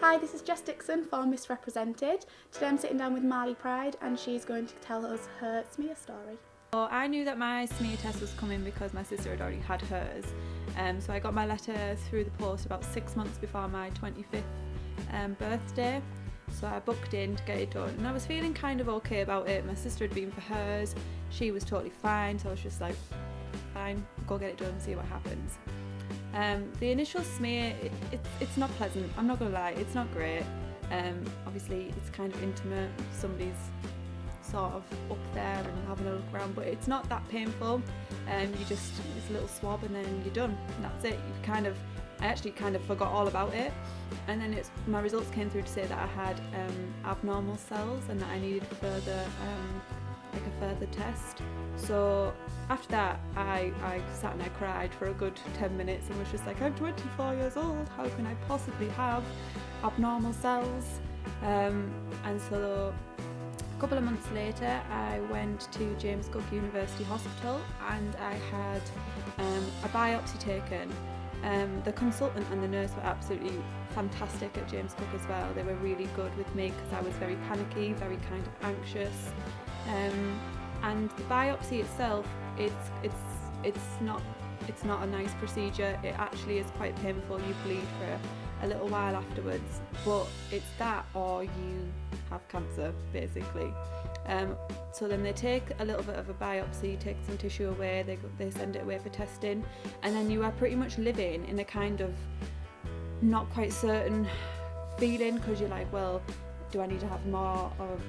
Hi, this is Jess Dixon for Misrepresented. Today I'm sitting down with Marlee Pryde and she's going to tell us her smear story. So I knew that my smear test was coming because my sister had already had hers. So I got my letter through the post about 6 months before my 25th birthday. So I booked in to get it done and I was feeling kind of okay about it. My sister had been for hers, she was totally fine, so I was just like, fine, go get it done and see what happens. The initial smear, it's not pleasant, I'm not gonna lie, it's not great. Obviously it's kind of intimate, somebody's sort of up there and having a look around, but it's not that painful. It's a little swab and then you're done, and that's it. I actually kind of forgot all about it, and then my results came through to say that I had abnormal cells and that I needed a further test. So after that I sat and I cried for a good 10 minutes and was just like, I'm 24 years old, how can I possibly have abnormal cells? And so a couple of months later I went to James Cook University Hospital and I had a biopsy taken. The consultant and the nurse were absolutely fantastic at James Cook as well. They were really good with me because I was very panicky, very kind of anxious. And the biopsy itself, it's not a nice procedure. It actually is quite painful. You bleed for a little while afterwards, but it's that or you have cancer basically. So then they take a little bit of a biopsy, take some tissue away, they send it away for testing, and then you are pretty much living in a kind of not quite certain feeling because you're like, well, do I need to have more of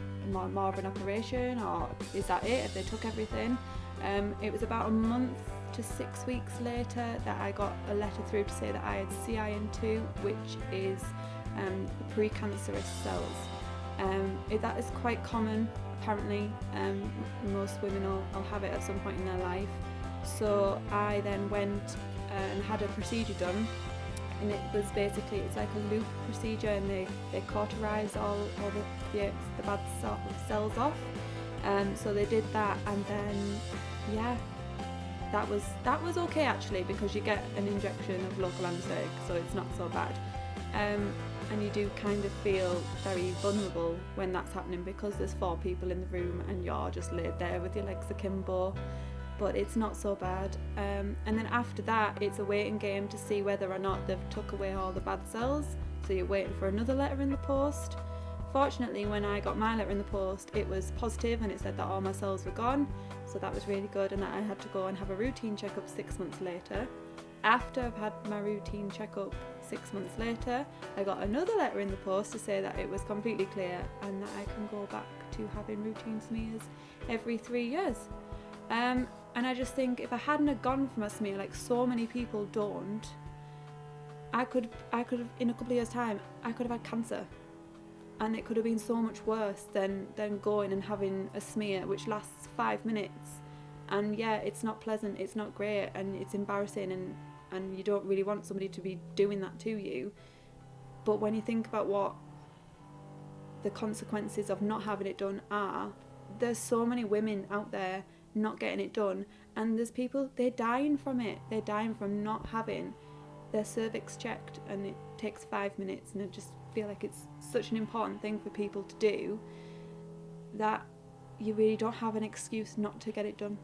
an operation, or is that it? If they took everything? It was about a month to 6 weeks later that I got a letter through to say that I had CIN2, which is precancerous cells. That is quite common apparently. Most women will have it at some point in their life. So I then went and had a procedure done, and it was basically, it's like a loop procedure, and they cauterize all the bad cells off. So they did that, and then that was okay actually, because you get an injection of local anaesthetic, so it's not so bad. And you do kind of feel very vulnerable when that's happening because there's 4 people in the room and you're just laid there with your legs akimbo. But it's not so bad. And then after that it's a waiting game to see whether or not they've took away all the bad cells, so you're waiting for another letter in the post. Fortunately, when I got my letter in the post, it was positive and it said that all my cells were gone, so that was really good, and that I had to go and have a routine checkup 6 months later. After I've had my routine checkup 6 months later, I got another letter in the post to say that it was completely clear and that I can go back to having routine smears every 3 years. And I just think if I hadn't have gone for my smear, like so many people don't, I could have, in a couple of years' time, I could have had cancer. And it could have been so much worse than going and having a smear which lasts 5 minutes. And yeah, it's not pleasant, it's not great, and it's embarrassing, and you don't really want somebody to be doing that to you. But when you think about what the consequences of not having it done are, there's so many women out there not getting it done, and there's people, they're dying from it. They're dying from not having their cervix checked, and it takes 5 minutes, and I just feel like it's such an important thing for people to do that you really don't have an excuse not to get it done.